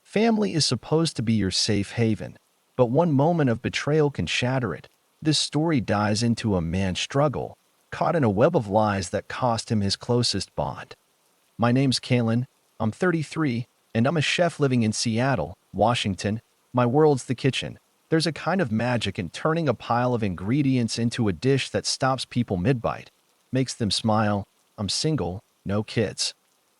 Family is supposed to be your safe haven, but one moment of betrayal can shatter it. This story dives into a man's struggle, caught in a web of lies that cost him his closest bond. My name's Kalen. I'm 33, and I'm a chef living in Seattle, Washington. My world's the kitchen. There's a kind of magic in turning a pile of ingredients into a dish that stops people mid-bite, makes them smile. I'm single, no kids.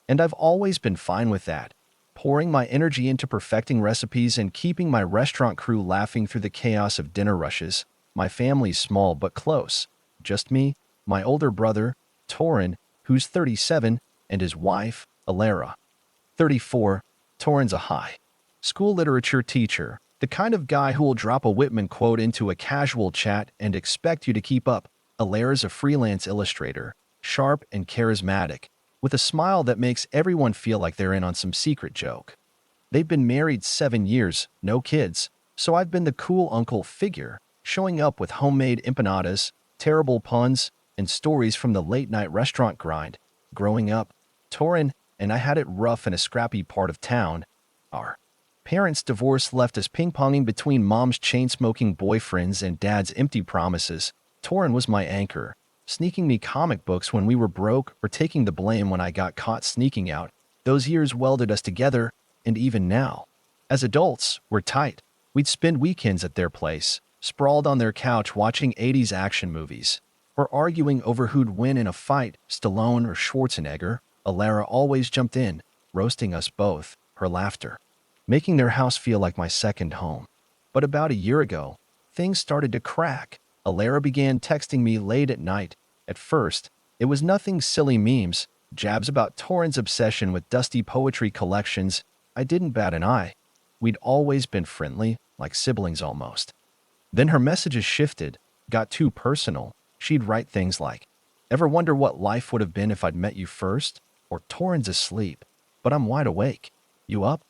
And I've always been fine with that, pouring my energy into perfecting recipes and keeping my restaurant crew laughing through the chaos of dinner rushes. My family's small but close. Just me, my older brother, Torin, who's 37, and his wife, Alara, 34. Torin's a high school literature teacher, the kind of guy who will drop a Whitman quote into a casual chat and expect you to keep up. Alara's a freelance illustrator, sharp and charismatic, with a smile that makes everyone feel like they're in on some secret joke. They've been married 7 years, no kids, so I've been the cool uncle figure, showing up with homemade empanadas, terrible puns, and stories from the late-night restaurant grind. Growing up, Torin and I had it rough in a scrappy part of town. Our parents' divorce left us ping-ponging between mom's chain-smoking boyfriends and dad's empty promises. Torin was my anchor, sneaking me comic books when we were broke or taking the blame when I got caught sneaking out. Those years welded us together, and even now, as adults, we're tight. We'd spend weekends at their place, sprawled on their couch watching 80s action movies, or arguing over who'd win in a fight, Stallone or Schwarzenegger. Alara always jumped in, roasting us both, her laughter making their house feel like my second home. But about a year ago, things started to crack. Alara began texting me late at night. At first, it was nothing silly memes, jabs about Torin's obsession with dusty poetry collections. I didn't bat an eye. We'd always been friendly, like siblings almost. Then her messages shifted, got too personal. She'd write things like, "Ever wonder what life would have been if I'd met you first?" Or "Torin's asleep, but I'm wide awake. You up?"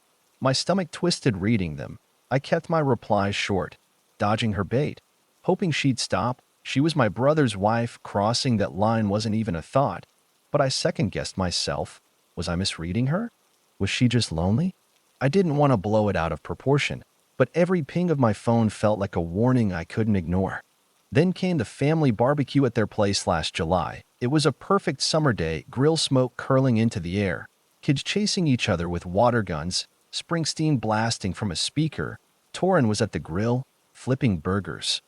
My stomach twisted reading them. I kept my replies short, dodging her bait, hoping she'd stop. She was my brother's wife. Crossing that line wasn't even a thought. But I second-guessed myself. Was I misreading her? Was she just lonely? I didn't want to blow it out of proportion, but every ping of my phone felt like a warning I couldn't ignore. Then came the family barbecue at their place last July. It was a perfect summer day, grill smoke curling into the air, kids chasing each other with water guns, Springsteen blasting from a speaker. Torin was at the grill, flipping burgers,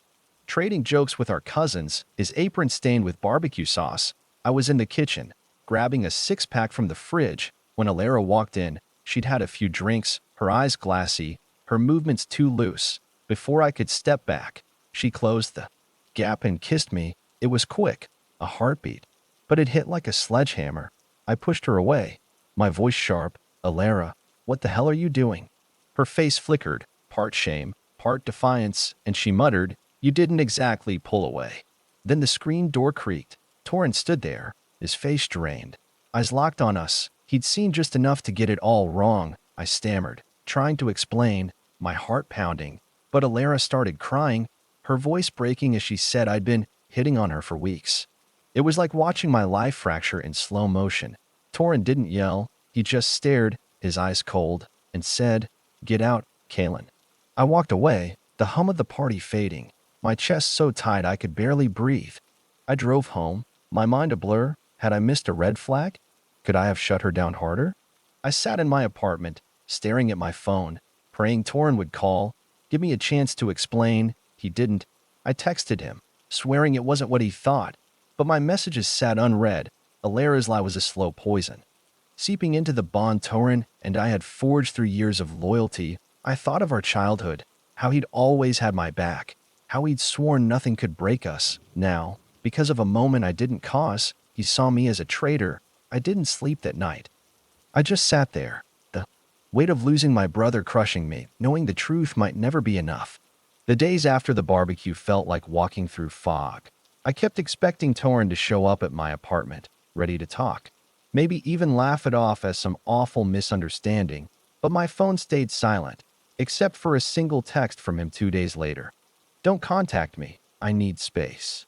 trading jokes with our cousins, his apron stained with barbecue sauce. I was in the kitchen, grabbing a six-pack from the fridge. When Alara walked in, she'd had a few drinks, her eyes glassy, her movements too loose. Before I could step back, she closed the gap and kissed me. It was quick, a heartbeat, but it hit like a sledgehammer. I pushed her away, my voice sharp. "Alara, what the hell are you doing?" Her face flickered, part shame, part defiance, and she muttered, "You didn't exactly pull away." Then the screen door creaked. Torin stood there, his face drained, eyes locked on us. He'd seen just enough to get it all wrong. I stammered, trying to explain, my heart pounding. But Alara started crying, her voice breaking as she said I'd been hitting on her for weeks. It was like watching my life fracture in slow motion. Torin didn't yell, he just stared, his eyes cold, and said, "Get out, Kalen." I walked away, the hum of the party fading, my chest so tight I could barely breathe. I drove home, my mind a blur. Had I missed a red flag? Could I have shut her down harder? I sat in my apartment, staring at my phone, praying Torin would call, give me a chance to explain. He didn't. I texted him, swearing it wasn't what he thought, but my messages sat unread. Alara's lie was a slow poison, seeping into the bond Torin and I had forged through years of loyalty. I thought of our childhood, how he'd always had my back, how he'd sworn nothing could break us. Now, because of a moment I didn't cause, he saw me as a traitor. I didn't sleep that night. I just sat there, the weight of losing my brother crushing me, knowing the truth might never be enough. The days after the barbecue felt like walking through fog. I kept expecting Torin to show up at my apartment, ready to talk, maybe even laugh it off as some awful misunderstanding, but my phone stayed silent, except for a single text from him 2 days later. "Don't contact me. I need space."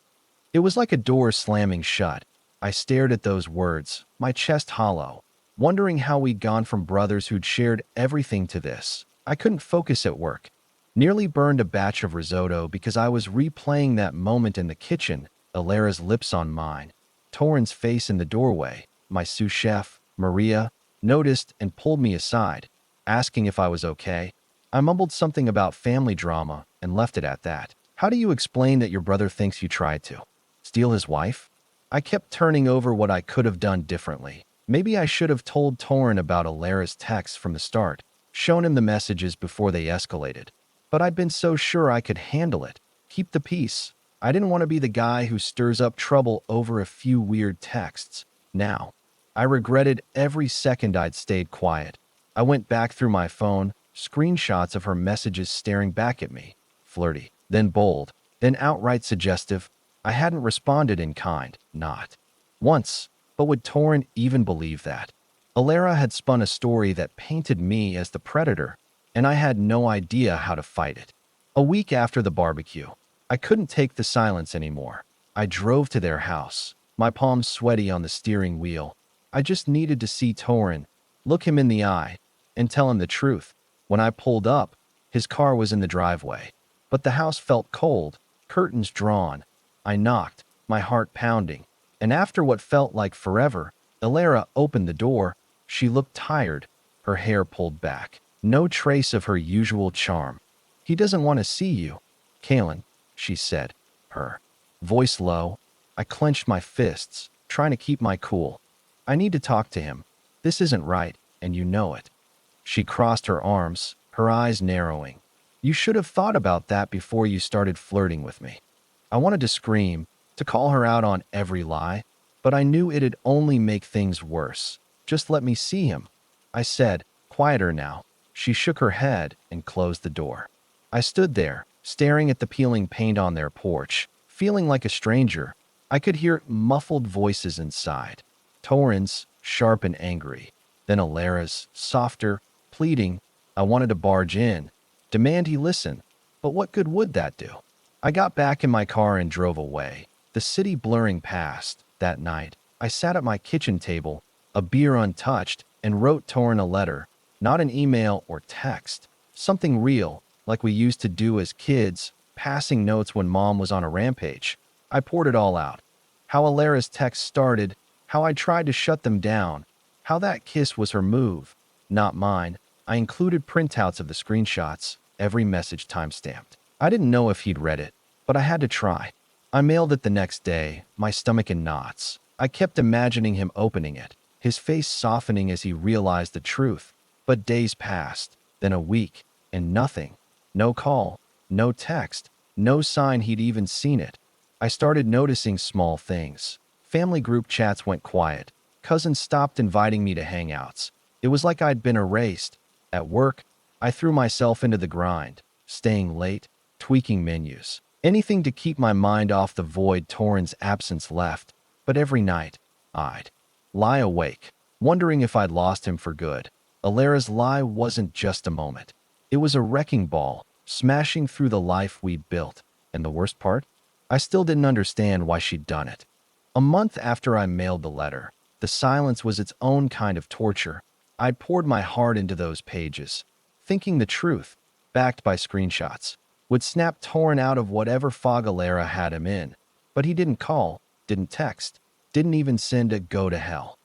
It was like a door slamming shut. I stared at those words, my chest hollow. wondering how we'd gone from brothers who'd shared everything to this. I couldn't focus at work. Nearly burned a batch of risotto because I was replaying that moment in the kitchen, Alara's lips on mine, Torrin's face in the doorway. My sous chef, Maria, noticed and pulled me aside, asking if I was okay. I mumbled something about family drama and left it at that. How do you explain that your brother thinks you tried to steal his wife? I kept turning over what I could have done differently. Maybe I should have told Torrin about Alara's texts from the start, shown him the messages before they escalated. But I'd been so sure I could handle it. Keep the peace. I didn't want to be the guy who stirs up trouble over a few weird texts. Now, I regretted every second I'd stayed quiet. I went back through my phone, screenshots of her messages staring back at me. Flirty, then bold, then outright suggestive. I hadn't responded in kind, not once. But would Torrin even believe that? Alara had spun a story that painted me as the predator, and I had no idea how to fight it. A week after the barbecue, I couldn't take the silence anymore. I drove to their house, my palms sweaty on the steering wheel. I just needed to see Torrin, look him in the eye, and tell him the truth. When I pulled up, his car was in the driveway, but the house felt cold, curtains drawn. I knocked, my heart pounding, and after what felt like forever, Alara opened the door. She looked tired, her hair pulled back. No trace of her usual charm. He doesn't want to see you, Kalen, she said, her voice low. I clenched my fists, trying to keep my cool. I need to talk to him. This isn't right, and you know it. She crossed her arms, her eyes narrowing. You should have thought about that before you started flirting with me. I wanted to scream, to call her out on every lie, but I knew it'd only make things worse. Just let me see him, I said, quieter now. She shook her head and closed the door. I stood there, staring at the peeling paint on their porch, feeling like a stranger. I could hear muffled voices inside. Torrin's, sharp and angry. Then Alara's, softer, pleading. I wanted to barge in, demand he listen. But what good would that do? I got back in my car and drove away, the city blurring past. That night, I sat at my kitchen table, a beer untouched, and wrote Torrin a letter. Not an email or text. Something real, like we used to do as kids, passing notes when mom was on a rampage. I poured it all out. How Alara's text started, how I tried to shut them down, how that kiss was her move, not mine. I included printouts of the screenshots, every message timestamped. I didn't know if he'd read it, but I had to try. I mailed it the next day, my stomach in knots. I kept imagining him opening it, his face softening as he realized the truth. But days passed, then a week, and nothing. No call, no text, no sign he'd even seen it. I started noticing small things. Family group chats went quiet. Cousins stopped inviting me to hangouts. It was like I'd been erased. At work, I threw myself into the grind, staying late, tweaking menus. Anything to keep my mind off the void Torrin's absence left. But every night, I'd lie awake, wondering if I'd lost him for good. Alara's lie wasn't just a moment. It was a wrecking ball, smashing through the life we'd built. And the worst part? I still didn't understand why she'd done it. A month after I mailed the letter, the silence was its own kind of torture. I'd poured my heart into those pages, thinking the truth, backed by screenshots, would snap Torrin out of whatever fog Alara had him in. But he didn't call, didn't text, didn't even send a go to hell.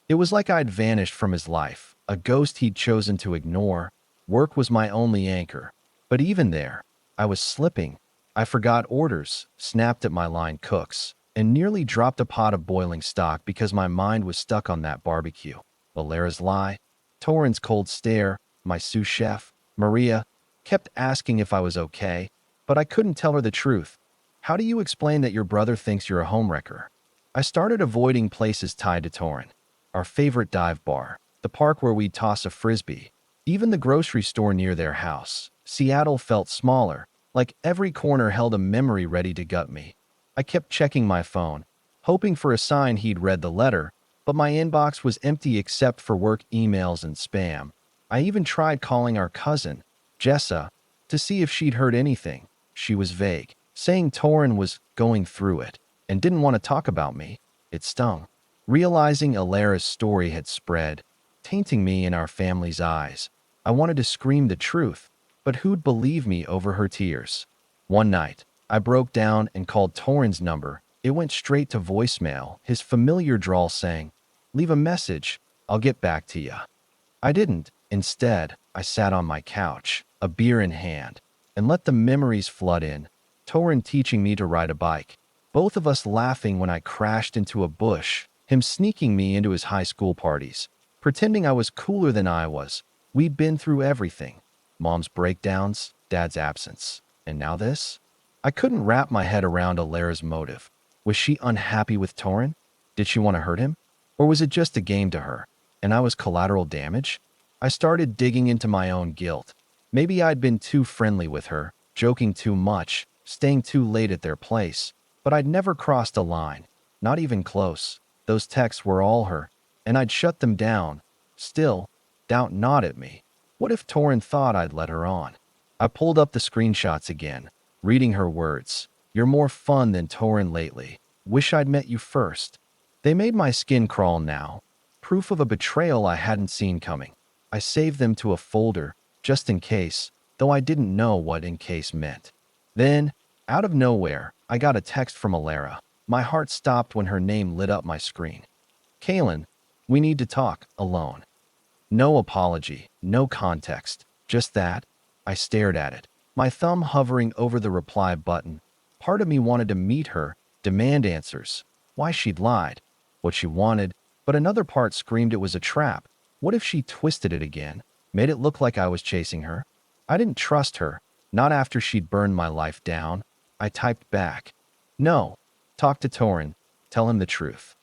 It was like I'd vanished from his life, a ghost he'd chosen to ignore. Work was my only anchor. But even there, I was slipping. I forgot orders, snapped at my line cooks, and nearly dropped a pot of boiling stock because my mind was stuck on that barbecue. Alara's lie, Torrin's cold stare, my sous chef, Maria, kept asking if I was okay, but I couldn't tell her the truth. How do you explain that your brother thinks you're a homewrecker? I started avoiding places tied to Torrin. Our favorite dive bar, the park where we'd toss a frisbee, even the grocery store near their house. Seattle felt smaller, like every corner held a memory ready to gut me. I kept checking my phone, hoping for a sign he'd read the letter, but my inbox was empty except for work emails and spam. I even tried calling our cousin, Jessa, to see if she'd heard anything. She was vague, saying Torrin was going through it and didn't want to talk about me. It stung. Realizing Alara's story had spread, tainting me in our family's eyes. I wanted to scream the truth, but who'd believe me over her tears? One night, I broke down and called Torrin's number. It went straight to voicemail, his familiar drawl saying, "Leave a message, I'll get back to ya." I didn't. Instead, I sat on my couch, a beer in hand, and let the memories flood in. Torrin teaching me to ride a bike, both of us laughing when I crashed into a bush, him sneaking me into his high school parties, pretending I was cooler than I was. We'd been through everything. Mom's breakdowns, Dad's absence, and now this? I couldn't wrap my head around Alara's motive. Was she unhappy with Torrin? Did she want to hurt him? Or was it just a game to her, and I was collateral damage? I started digging into my own guilt. Maybe I'd been too friendly with her, joking too much, staying too late at their place, but I'd never crossed a line, not even close. Those texts were all her, and I'd shut them down. Still, doubt gnawed at me. What if Torrin thought I'd let her on? I pulled up the screenshots again, reading her words. "You're more fun than Torrin lately. Wish I'd met you first." They made my skin crawl now. Proof of a betrayal I hadn't seen coming. I saved them to a folder, just in case, though I didn't know what "in case" meant. Then, out of nowhere, I got a text from Alara. My heart stopped when her name lit up my screen. "Kaylin, we need to talk, alone." No apology, no context, just that. I stared at it, my thumb hovering over the reply button. Part of me wanted to meet her, demand answers. Why she'd lied, what she wanted, but another part screamed it was a trap. What if she twisted it again, made it look like I was chasing her? I didn't trust her, not after she'd burned my life down. I typed back, "No, talk to Torrin, tell him the truth."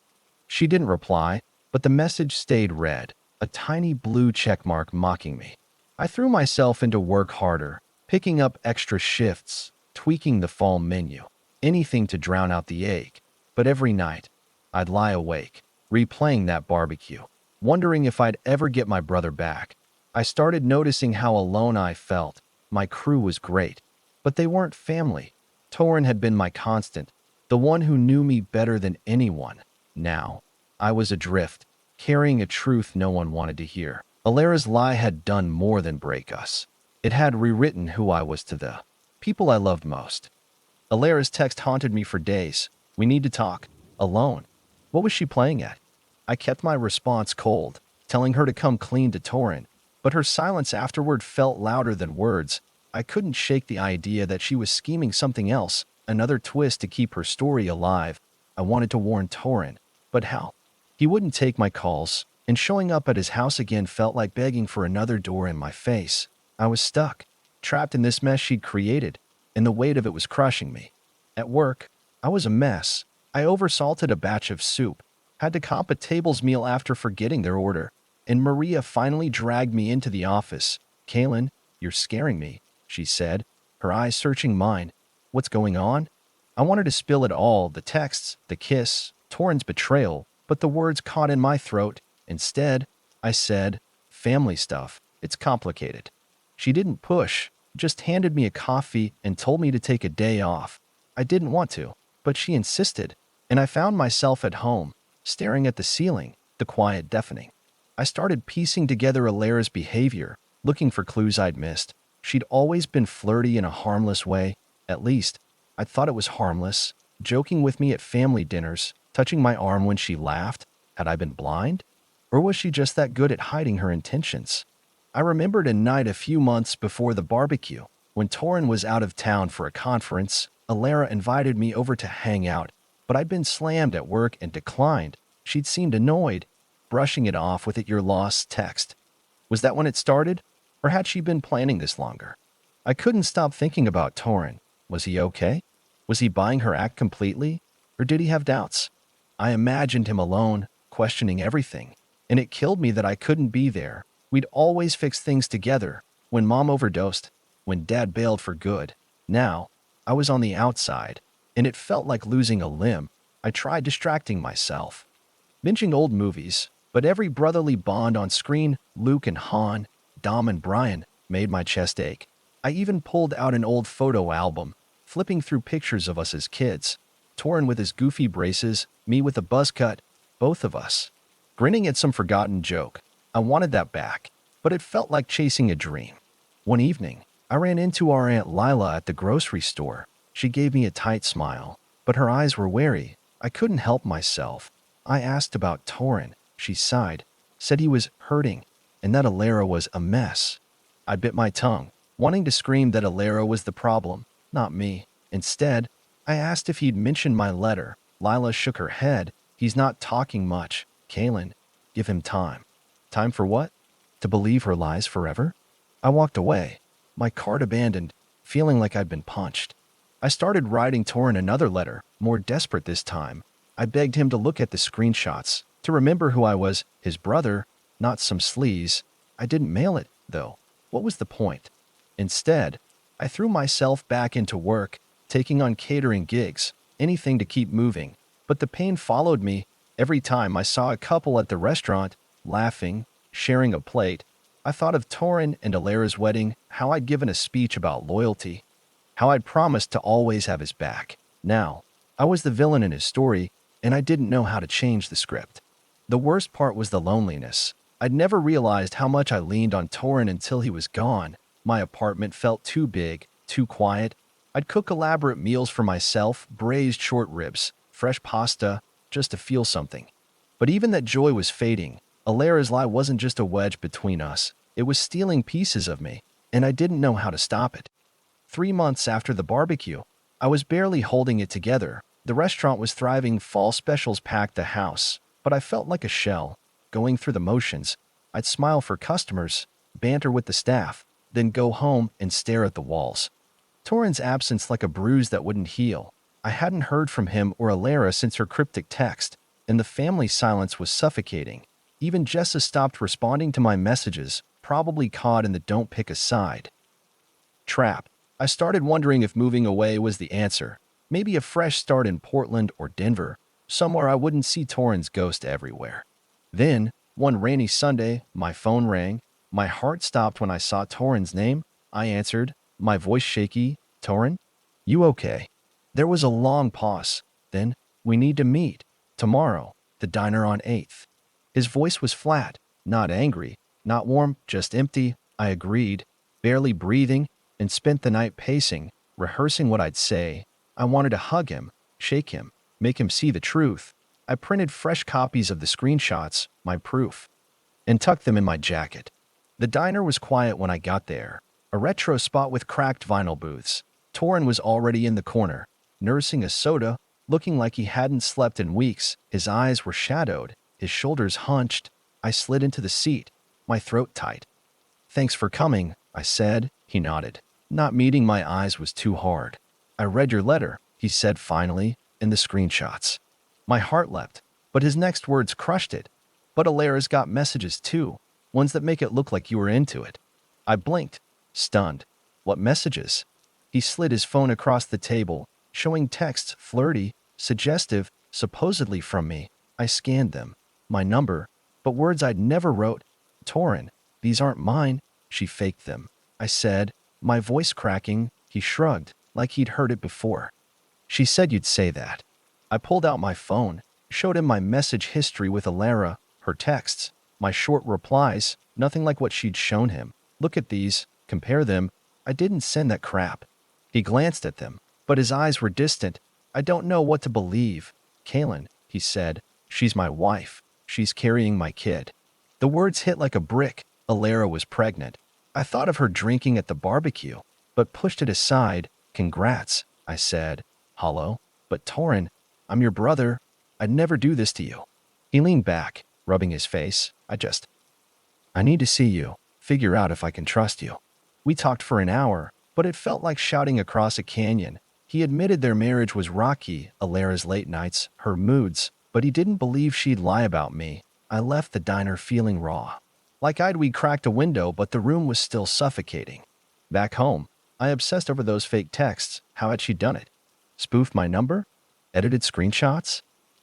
She didn't reply, but the message stayed read, a tiny blue checkmark mocking me. I threw myself into work harder, picking up extra shifts, tweaking the fall menu, anything to drown out the ache. But every night, I'd lie awake, replaying that barbecue, wondering if I'd ever get my brother back. I started noticing how alone I felt. My crew was great, but they weren't family. Torrin had been my constant, the one who knew me better than anyone. Now, I was adrift, carrying a truth no one wanted to hear. Alara's lie had done more than break us. It had rewritten who I was to the people I loved most. Alara's text haunted me for days. "We need to talk. Alone." What was she playing at? I kept my response cold, telling her to come clean to Torrin, but her silence afterward felt louder than words. I couldn't shake the idea that she was scheming something else, another twist to keep her story alive. I wanted to warn Torrin, but how? He wouldn't take my calls, and showing up at his house again felt like begging for another door in my face. I was stuck, trapped in this mess she'd created, and the weight of it was crushing me. At work, I was a mess. I oversalted a batch of soup, had to comp a table's meal after forgetting their order, and Maria finally dragged me into the office. "Kaylin, you're scaring me," she said, her eyes searching mine. "What's going on?" I wanted to spill it all, the texts, the kiss, Torrin's betrayal, but the words caught in my throat. Instead, I said, "Family stuff. It's complicated." She didn't push, just handed me a coffee and told me to take a day off. I didn't want to, but she insisted, and I found myself at home, staring at the ceiling, the quiet deafening. I started piecing together Alara's behavior, looking for clues I'd missed. She'd always been flirty in a harmless way. At least, I thought it was harmless, joking with me at family dinners, touching my arm when she laughed. Had I been blind? Or was she just that good at hiding her intentions? I remembered a night a few months before the barbecue, when Torrin was out of town for a conference. Alara invited me over to hang out, but I'd been slammed at work and declined. She'd seemed annoyed, brushing it off with "your loss" text. Was that when it started? Or had she been planning this longer? I couldn't stop thinking about Torrin. Was he okay? Was he buying her act completely? Or did he have doubts? I imagined him alone, questioning everything, and it killed me that I couldn't be there. We'd always fix things together. When Mom overdosed, when Dad bailed for good. Now, I was on the outside, and it felt like losing a limb. I tried distracting myself, binging old movies, but every brotherly bond on screen, Luke and Han, Dom and Brian, made my chest ache. I even pulled out an old photo album, flipping through pictures of us as kids. Torrin with his goofy braces, me with a buzz cut, both of us grinning at some forgotten joke. I wanted that back, but it felt like chasing a dream. One evening, I ran into our Aunt Lila at the grocery store. She gave me a tight smile, but her eyes were wary. I couldn't help myself. I asked about Torin. She sighed, said he was hurting, and that Alara was a mess. I bit my tongue, wanting to scream that Alara was the problem, not me. Instead, I asked if he'd mentioned my letter. Lila shook her head. He's not talking much. Kaylin, give him time. Time for what? To believe her lies forever? I walked away, my cart abandoned, feeling like I'd been punched. I started writing Torin another letter, more desperate this time. I begged him to look at the screenshots, to remember who I was, his brother, not some sleaze. I didn't mail it, though. What was the point? Instead, I threw myself back into work, taking on catering gigs, anything to keep moving. But the pain followed me every time I saw a couple at the restaurant, laughing, sharing a plate. I thought of Torin and Alara's wedding, how I'd given a speech about loyalty, how I'd promised to always have his back. Now, I was the villain in his story, and I didn't know how to change the script. The worst part was the loneliness. I'd never realized how much I leaned on Torin until he was gone. My apartment felt too big, too quiet. I'd cook elaborate meals for myself, braised short ribs, fresh pasta, just to feel something. But even that joy was fading. Alara's lie wasn't just a wedge between us. It was stealing pieces of me, and I didn't know how to stop it. 3 months after the barbecue, I was barely holding it together. The restaurant was thriving, fall specials packed the house, but I felt like a shell, going through the motions. I'd smile for customers, banter with the staff, then go home and stare at the walls. Torin's absence like a bruise that wouldn't heal. I hadn't heard from him or Alara since her cryptic text, and the family silence was suffocating. Even Jessa stopped responding to my messages, probably caught in the don't pick a side trap. I started wondering if moving away was the answer. Maybe a fresh start in Portland or Denver, somewhere I wouldn't see Torin's ghost everywhere. Then, one rainy Sunday, my phone rang. My heart stopped when I saw Torin's name. I answered, my voice shaky. Torin? You okay? There was a long pause. Then, we need to meet. Tomorrow, the diner on 8th. His voice was flat, not angry, not warm, just empty. I agreed, barely breathing, and spent the night pacing, rehearsing what I'd say. I wanted to hug him, shake him, make him see the truth. I printed fresh copies of the screenshots, my proof, and tucked them in my jacket. The diner was quiet when I got there, a retro spot with cracked vinyl booths. Torin was already in the corner, nursing a soda, looking like he hadn't slept in weeks. His eyes were shadowed, his shoulders hunched. I slid into the seat, my throat tight. Thanks for coming, I said. He nodded. Not meeting my eyes was too hard. I read your letter, he said finally, in the screenshots. My heart leapt, but his next words crushed it. But Alara's got messages too, ones that make it look like you were into it. I blinked, stunned. What messages? He slid his phone across the table, showing texts, flirty, suggestive, supposedly from me. I scanned them. My number, but words I'd never wrote. Torin, these aren't mine. She faked them. I said, my voice cracking. He shrugged, like he'd heard it before. She said you'd say that. I pulled out my phone, showed him my message history with Alara, her texts, my short replies, nothing like what she'd shown him. Look at these, compare them. I didn't send that crap. He glanced at them, but his eyes were distant. I don't know what to believe. Kaylin, he said, she's my wife. She's carrying my kid. The words hit like a brick. Alara was pregnant. I thought of her drinking at the barbecue, but pushed it aside. Congrats, I said. Hollow. But Torin, I'm your brother. I'd never do this to you. He leaned back, rubbing his face. I need to see you, figure out if I can trust you. We talked for an hour, but it felt like shouting across a canyon. He admitted their marriage was rocky, Alara's late nights, her moods, but he didn't believe she'd lie about me. I left the diner feeling raw. Like we'd cracked a window, but the room was still suffocating. Back home, I obsessed over those fake texts. How had she done it? Spoofed my number? Edited screenshots?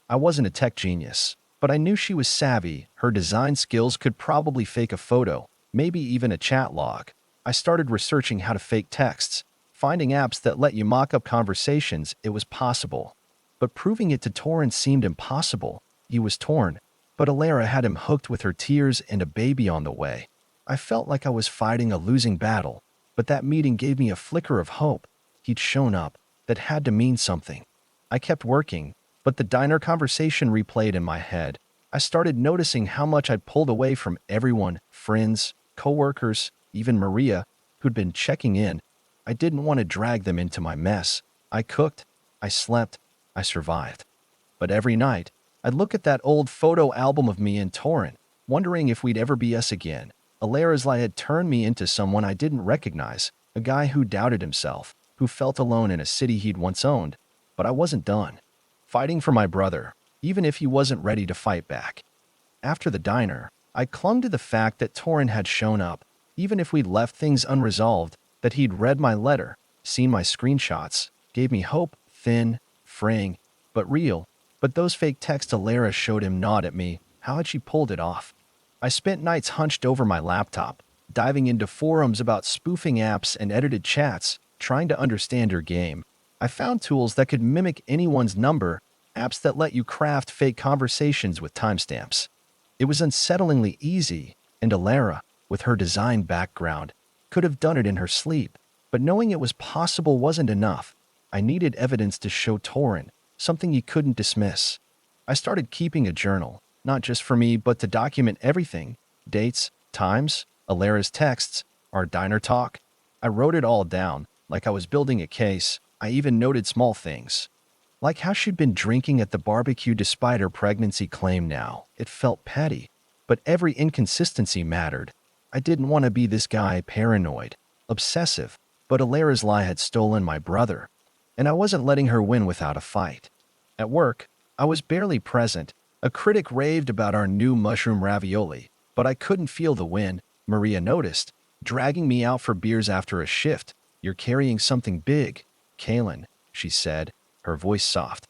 I wasn't a tech genius, but I knew she was savvy. Her design skills could probably fake a photo, maybe even a chat log. I started researching how to fake texts, finding apps that let you mock up conversations. It was possible. But proving it to Torin seemed impossible. He was torn. But Alara had him hooked with her tears and a baby on the way. I felt like I was fighting a losing battle, but that meeting gave me a flicker of hope. He'd shown up. That had to mean something. I kept working, but the diner conversation replayed in my head. I started noticing how much I'd pulled away from everyone, friends, coworkers, even Maria, who'd been checking in. I didn't want to drag them into my mess. I cooked, I slept, I survived. But every night, I'd look at that old photo album of me and Torrin, wondering if we'd ever be us again. Alara's lie had turned me into someone I didn't recognize, a guy who doubted himself, who felt alone in a city he'd once owned. But I wasn't done fighting for my brother, even if he wasn't ready to fight back. After the diner, I clung to the fact that Torrin had shown up, even if we'd left things unresolved, that he'd read my letter, seen my screenshots, gave me hope, thin, fraying, but real. But those fake texts Alara showed him gnawed at me. How had she pulled it off? I spent nights hunched over my laptop, diving into forums about spoofing apps and edited chats, trying to understand her game. I found tools that could mimic anyone's number, apps that let you craft fake conversations with timestamps. It was unsettlingly easy, and Alara, with her design background, could have done it in her sleep. But knowing it was possible wasn't enough. I needed evidence to show Torrin, something he couldn't dismiss. I started keeping a journal, not just for me, but to document everything: dates, times, Alara's texts, our diner talk. I wrote it all down, like I was building a case. I even noted small things, like how she'd been drinking at the barbecue despite her pregnancy claim now. It felt petty, but every inconsistency mattered. I didn't want to be this guy, paranoid, obsessive, but Alara's lie had stolen my brother, and I wasn't letting her win without a fight. At work, I was barely present. A critic raved about our new mushroom ravioli, but I couldn't feel the win. Maria noticed, dragging me out for beers after a shift. "You're carrying something big, Kaylin," she said, her voice soft.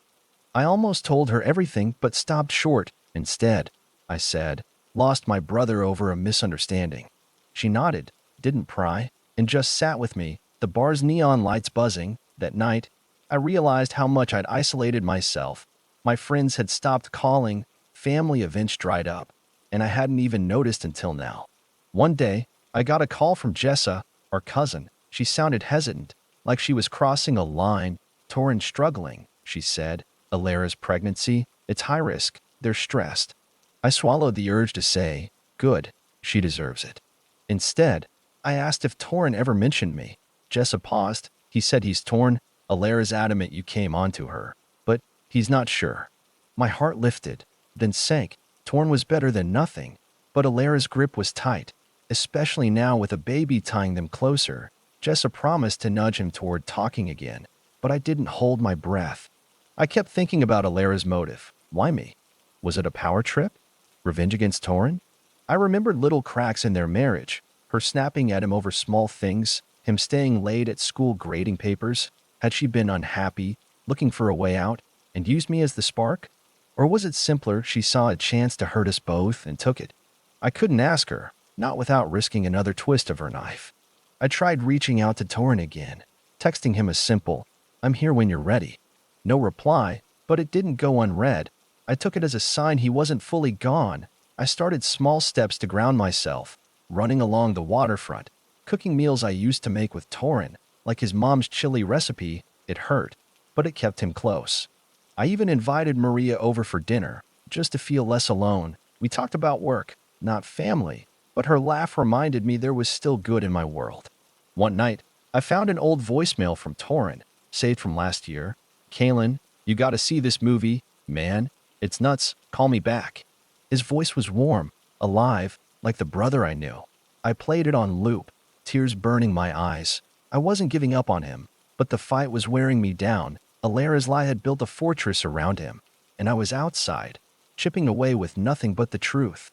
I almost told her everything, but stopped short. "Instead," I said, "lost my brother over a misunderstanding." She nodded, didn't pry, and just sat with me, the bar's neon lights buzzing. That night, I realized how much I'd isolated myself. My friends had stopped calling, family events dried up, and I hadn't even noticed until now. One day, I got a call from Jessa, our cousin. She sounded hesitant, like she was crossing a line. "Torrin's struggling," she said. "Alara's pregnancy, it's high risk. They're stressed." I swallowed the urge to say, "Good, she deserves it." Instead, I asked if Torrin ever mentioned me. Jessa paused. "He said he's torn. Alara's adamant you came onto her, but he's not sure." My heart lifted, then sank. Torn was better than nothing, but Alara's grip was tight, especially now with a baby tying them closer. Jessa promised to nudge him toward talking again, but I didn't hold my breath. I kept thinking about Alara's motive. Why me? Was it a power trip? Revenge against Torrin? I remembered little cracks in their marriage, her snapping at him over small things, him staying late at school grading papers. Had she been unhappy, looking for a way out, and used me as the spark? Or was it simpler she saw a chance to hurt us both and took it? I couldn't ask her, not without risking another twist of her knife. I tried reaching out to Torrin again, texting him a simple, "I'm here when you're ready." No reply, but it didn't go unread. I took it as a sign he wasn't fully gone. I started small steps to ground myself, running along the waterfront, cooking meals I used to make with Torrin, like his mom's chili recipe. It hurt, but it kept him close. I even invited Maria over for dinner, just to feel less alone. We talked about work, not family, but her laugh reminded me there was still good in my world. One night, I found an old voicemail from Torrin, saved from last year. "Kaylin, you gotta see this movie. Man, it's nuts. Call me back." His voice was warm, alive, like the brother I knew. I played it on loop, tears burning my eyes. I wasn't giving up on him, but the fight was wearing me down. Alara's lie had built a fortress around him, and I was outside, chipping away with nothing but the truth.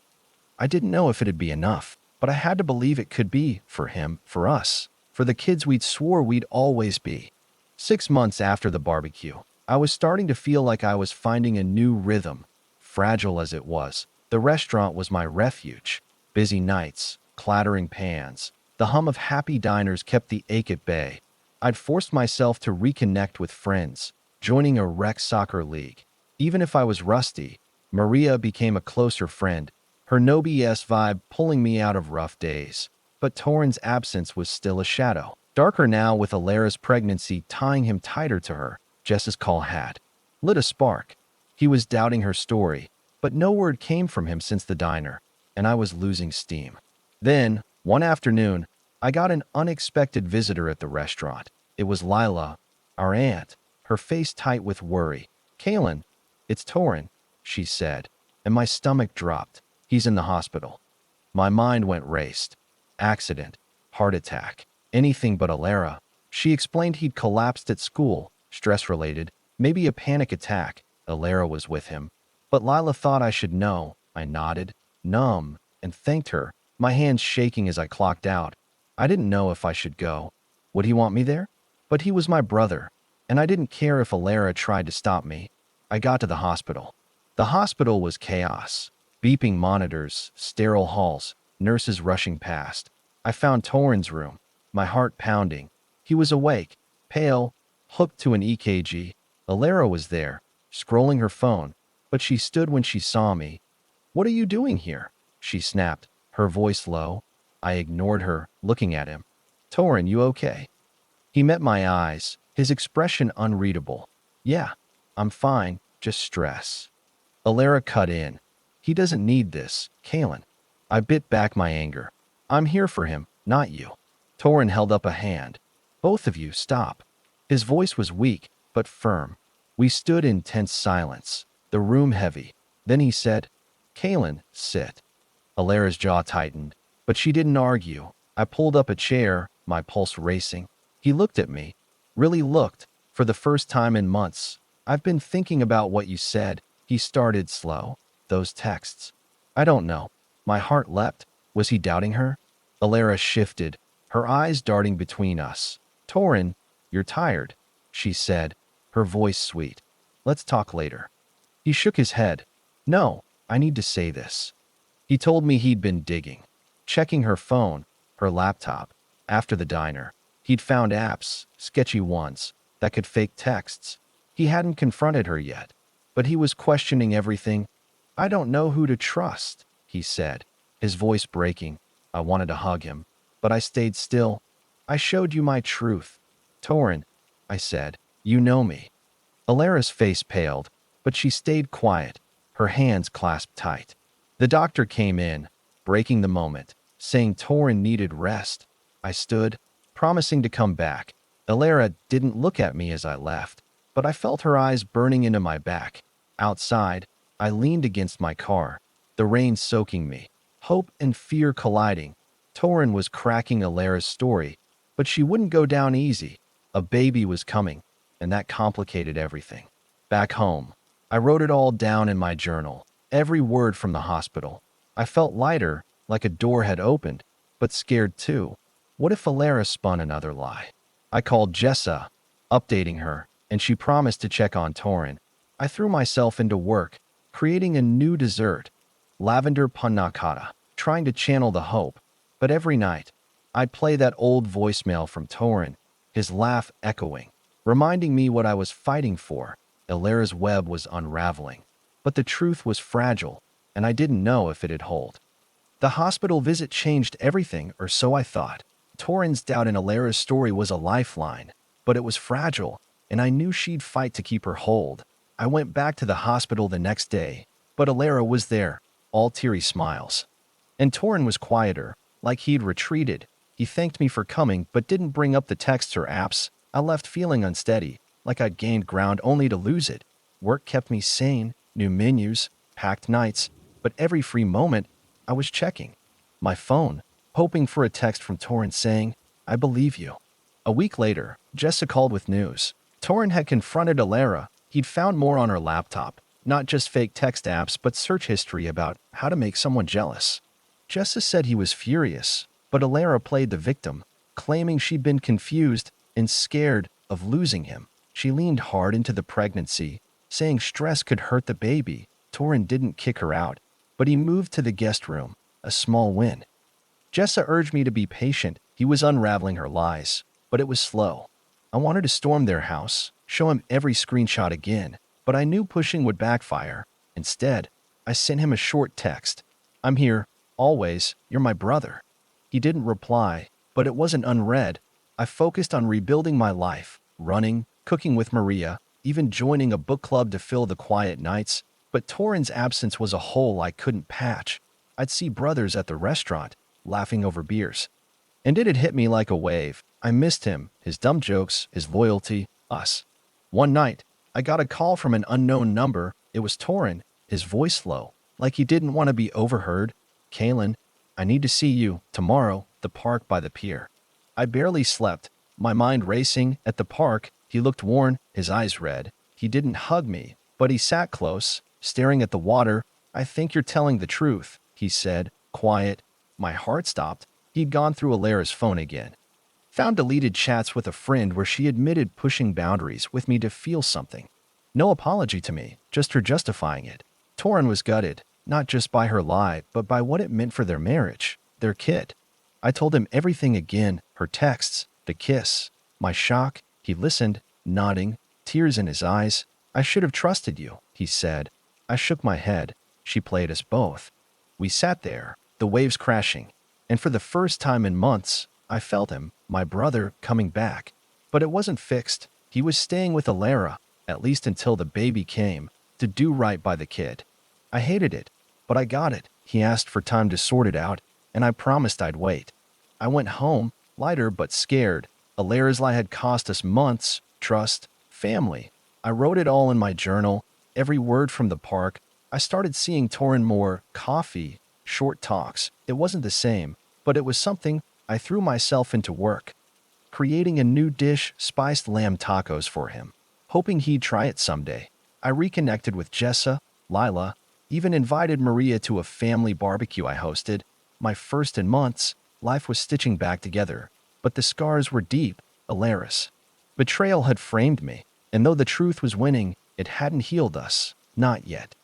I didn't know if it'd be enough, but I had to believe it could be, for him, for us, for the kids we'd swore we'd always be. 6 months after the barbecue, I was starting to feel like I was finding a new rhythm. Fragile as it was, the restaurant was my refuge. Busy nights, clattering pans, the hum of happy diners kept the ache at bay. I'd forced myself to reconnect with friends, joining a rec soccer league. Even if I was rusty, Maria became a closer friend, her no BS vibe pulling me out of rough days. But Torin's absence was still a shadow. Darker now with Alara's pregnancy tying him tighter to her. Jess's call had lit a spark. He was doubting her story, but no word came from him since the diner, and I was losing steam. Then, one afternoon, I got an unexpected visitor at the restaurant. It was Lila, our aunt, her face tight with worry. "Kaylin, it's Torin," she said, and my stomach dropped. "He's in the hospital." My mind went raced. Accident, heart attack, anything but Alara. She explained he'd collapsed at school, stress-related, maybe a panic attack. Alara was with him. But Lila thought I should know. I nodded, numb, and thanked her, my hands shaking as I clocked out. I didn't know if I should go. Would he want me there? But he was my brother, and I didn't care if Alara tried to stop me. I got to the hospital. The hospital was chaos. Beeping monitors, sterile halls, nurses rushing past. I found Torin's room, my heart pounding. He was awake, pale, hooked to an EKG. Alara was there, scrolling her phone, but she stood when she saw me. "What are you doing here?" she snapped, her voice low. I ignored her, looking at him. "Torin, you okay?" He met my eyes, his expression unreadable. "Yeah, I'm fine, just stress." Alara cut in. "He doesn't need this, Kaylin." I bit back my anger. "I'm here for him, not you." Torin held up a hand. "Both of you, stop." His voice was weak, but firm. We stood in tense silence, the room heavy. Then he said, "Kaylin, sit." Alara's jaw tightened, but she didn't argue. I pulled up a chair, my pulse racing. He looked at me, really looked, for the first time in months. "I've been thinking about what you said," he started slow. "Those texts." "I don't know." My heart leapt. Was he doubting her? Alara shifted, her eyes darting between us. "Torin, you're tired," she said, her voice sweet. "Let's talk later." He shook his head. "No, I need to say this." He told me he'd been digging, checking her phone, her laptop. After the diner, he'd found apps, sketchy ones, that could fake texts. He hadn't confronted her yet, but he was questioning everything. "I don't know who to trust," he said, his voice breaking. I wanted to hug him, but I stayed still. "I showed you my truth. Torin," I said, "you know me." Alara's face paled, but she stayed quiet, her hands clasped tight. The doctor came in, breaking the moment, saying Torin needed rest. I stood, promising to come back. Alara didn't look at me as I left, but I felt her eyes burning into my back. Outside, I leaned against my car, the rain soaking me, hope and fear colliding. Torin was cracking Alara's story, but she wouldn't go down easy. A baby was coming, and that complicated everything. Back home, I wrote it all down in my journal, every word from the hospital. I felt lighter, like a door had opened, but scared too. What if Alara spun another lie? I called Jessa, updating her, and she promised to check on Torin. I threw myself into work, creating a new dessert, lavender panna cotta, trying to channel the hope. But every night, I'd play that old voicemail from Torin, his laugh echoing, reminding me what I was fighting for. Alara's web was unraveling, but the truth was fragile, and I didn't know if it'd hold. The hospital visit changed everything, or so I thought. Torin's doubt in Alara's story was a lifeline, but it was fragile, and I knew she'd fight to keep her hold. I went back to the hospital the next day, but Alara was there, all teary smiles. And Torin was quieter, like he'd retreated. He thanked me for coming, but didn't bring up the texts or apps. I left feeling unsteady, like I'd gained ground only to lose it. Work kept me sane, new menus, packed nights, but every free moment, I was checking my phone, hoping for a text from Torin saying, "I believe you." A week later, Jessa called with news. Torin had confronted Alara. He'd found more on her laptop, not just fake text apps, but search history about how to make someone jealous. Jessa said he was furious, but Alara played the victim, claiming she'd been confused and scared of losing him. She leaned hard into the pregnancy, saying stress could hurt the baby. Torin didn't kick her out, but he moved to the guest room, a small win. Jessa urged me to be patient. He was unraveling her lies, but it was slow. I wanted to storm their house, show him every screenshot again, but I knew pushing would backfire. Instead, I sent him a short text. I'm here, always, you're my brother. He didn't reply, but it wasn't unread. I focused on rebuilding my life, running, cooking with Maria, even joining a book club to fill the quiet nights, but Torin's absence was a hole I couldn't patch. I'd see brothers at the restaurant, laughing over beers. And it had hit me like a wave. I missed him, his dumb jokes, his loyalty, us. One night, I got a call from an unknown number. It was Torin, his voice low, like he didn't want to be overheard. Kalen, I need to see you, tomorrow, the park by the pier. I barely slept, my mind racing. At the park, he looked worn, his eyes red. He didn't hug me, but he sat close, staring at the water. I think you're telling the truth, he said, quiet. My heart stopped. He'd gone through Alara's phone again. Found deleted chats with a friend where she admitted pushing boundaries with me to feel something. No apology to me, just her justifying it. Torin was gutted, not just by her lie, but by what it meant for their marriage, their kid. I told him everything again, her texts, the kiss, my shock. He listened, nodding, tears in his eyes. I should have trusted you, he said. I shook my head. She played us both. We sat there, the waves crashing, and for the first time in months, I felt him, my brother, coming back. But it wasn't fixed. He was staying with Alara, at least until the baby came, to do right by the kid. I hated it, but I got it. He asked for time to sort it out, and I promised I'd wait. I went home, lighter but scared. Alara's lie had cost us months, trust, family. I wrote it all in my journal, every word from the park. I started seeing Torin more, coffee, short talks. It wasn't the same, but it was something. I threw myself into work, creating a new dish, spiced lamb tacos for him, hoping he'd try it someday. I reconnected with Jessa, Lila, even invited Maria to a family barbecue I hosted. My first in months, life was stitching back together, but the scars were deep, Alaris. Betrayal had framed me, and though the truth was winning, it hadn't healed us, not yet.